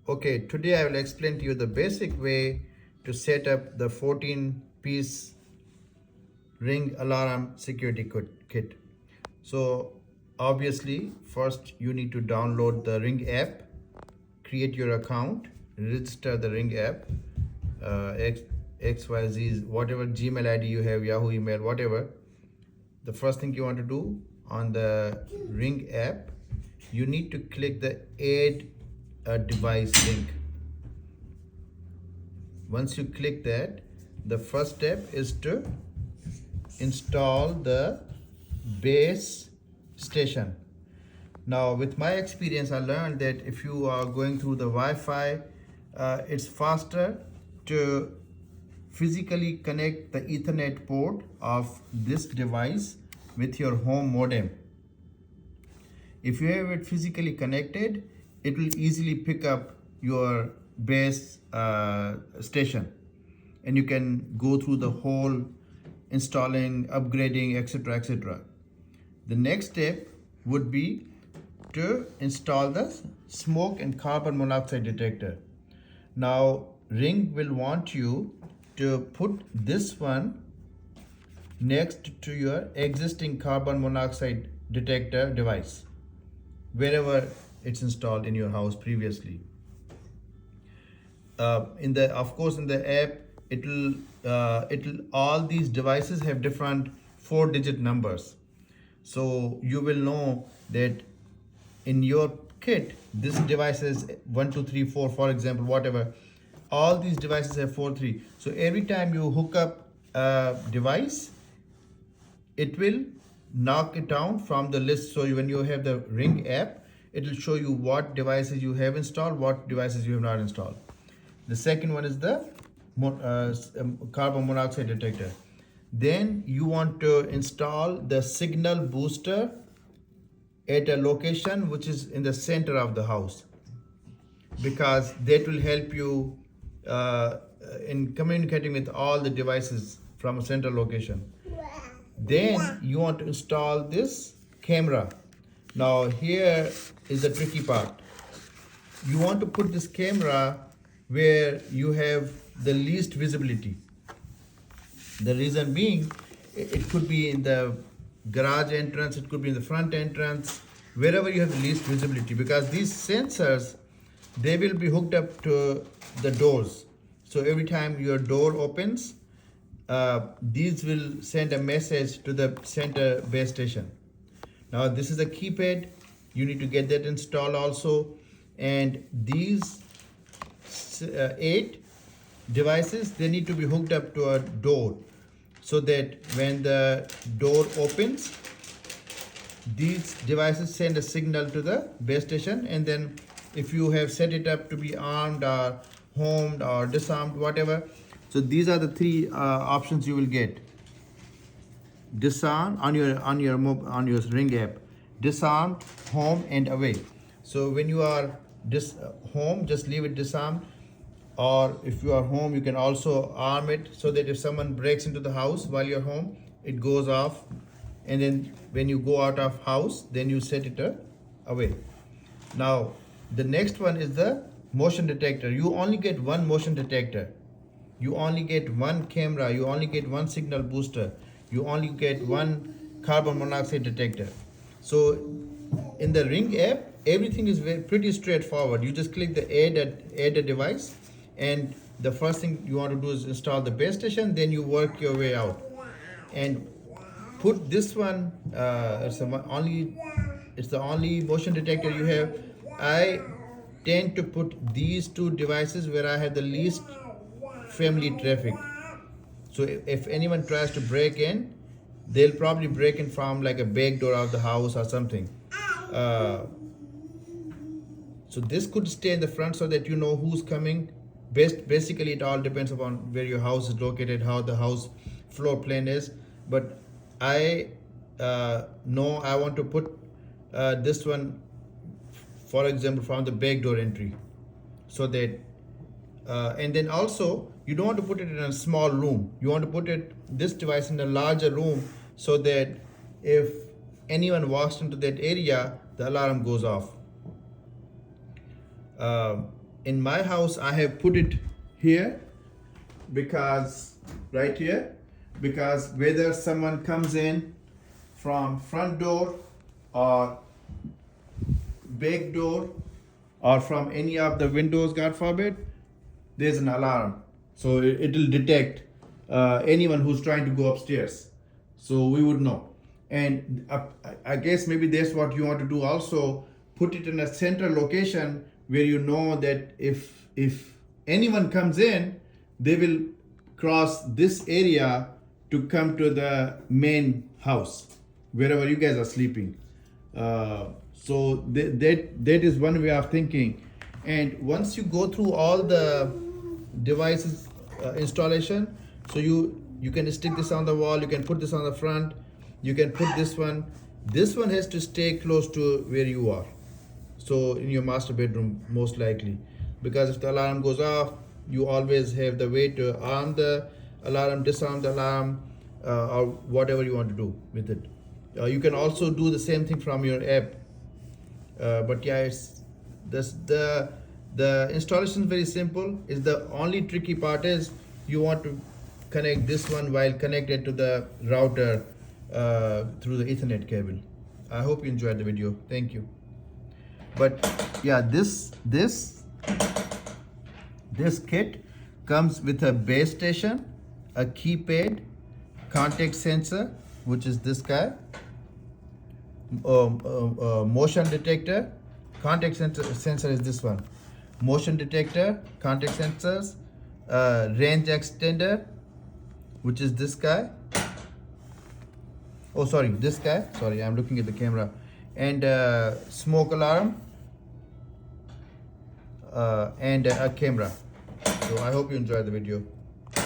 Okay, today I will explain to you the basic way to set up the 14-piece ring alarm security kit. So obviously, first you need to download the Ring app, create your account, register the Ring app, XYZ, whatever Gmail ID you have, Yahoo email, whatever. The first thing you want to do on the Ring app, you need to click the add a device link. Once you click that, the first step is to install the base station. Now, with my experience, I learned that if you are going through the Wi-Fi, it's faster to physically connect the Ethernet port of this device with your home modem. If you have it physically connected, it will easily pick up your base station, and you can go through the whole installing, upgrading, etc., etc. The next step would be to install the smoke and carbon monoxide detector. Now, Ring will want you to put this one next to your existing carbon monoxide detector device, wherever it's installed in your house previously. In the app, it'll all these devices have different 4-digit numbers. So you will know that in your kit, this device is 1, 2, 3, 4, for example, whatever. All these devices have 4, 3. So every time you hook up a device, it will knock it down from the list. So when you have the Ring app, it will show you what devices you have installed, what devices you have not installed. The second one is the carbon monoxide detector. Then you want to install the signal booster at a location which is in the center of the house, because that will help you in communicating with all the devices from a central location. Then you want to install this camera. Now here is the tricky part. You want to put this camera where you have the least visibility. The reason being, it could be in the garage entrance, it could be in the front entrance, wherever you have the least visibility, because these sensors, they will be hooked up to the doors. So every time your door opens, these will send a message to the center base station. Now this is a keypad, you need to get that installed also, and these 8 devices, they need to be hooked up to a door, so that when the door opens, these devices send a signal to the base station, and then if you have set it up to be armed or homed or disarmed, whatever, so these are the 3 options you will get. Disarm on your Ring app, disarmed, home, and away. So when you are home, just leave it disarmed, or if you are home, you can also arm it, so that if someone breaks into the house while you're home, it goes off, and then when you go out of house, then you set it away. Now the next one is the motion detector. You only get one motion detector, you only get one camera, you only get one signal booster, you only get one carbon monoxide detector. So in the Ring app, everything is pretty straightforward. You just click the add a device, and the first thing you want to do is install the base station, then you work your way out and put this one. It's the only motion detector you have. I tend to put these 2 devices where I have the least family traffic. So if anyone tries to break in, they'll probably break in from like a back door of the house or something. So this could stay in the front so that you know who's coming. Basically, it all depends upon where your house is located, how the house floor plan is. But I know I want to put this one, for example, from the back door entry, so that and then also you don't want to put it in a small room. You want to put this device in a larger room, so that if anyone walks into that area, the alarm goes off. in my house I have put it here because right here, because whether someone comes in from front door or back door or from any of the windows, God forbid, there's an alarm. So it will detect anyone who's trying to go upstairs. So we would know. And I guess maybe that's what you want to do also. Put it in a central location where you know that if anyone comes in, they will cross this area to come to the main house, wherever you guys are sleeping. So that is one way of thinking. And once you go through all the devices installation, so you can stick this on the wall, you can put this on the front, you can put this one. This one has to stay close to where you are, so in your master bedroom most likely, because if the alarm goes off, you always have the way to arm the alarm, disarm the alarm, or whatever you want to do with it. You can also do the same thing from your app, but yeah, it's this the installation is very simple. Is the only tricky part is you want to connect this one while connected to the router through the Ethernet cable. I hope you enjoyed the video. Thank you. But yeah, this kit comes with a base station, a keypad, contact sensor, which is this guy, motion detector. Contact sensor is this one, motion detector, contact sensors, range extender, which is this guy. Oh, sorry, this guy. Sorry, I'm looking at the camera. And smoke alarm, and a camera. So I hope you enjoyed the video.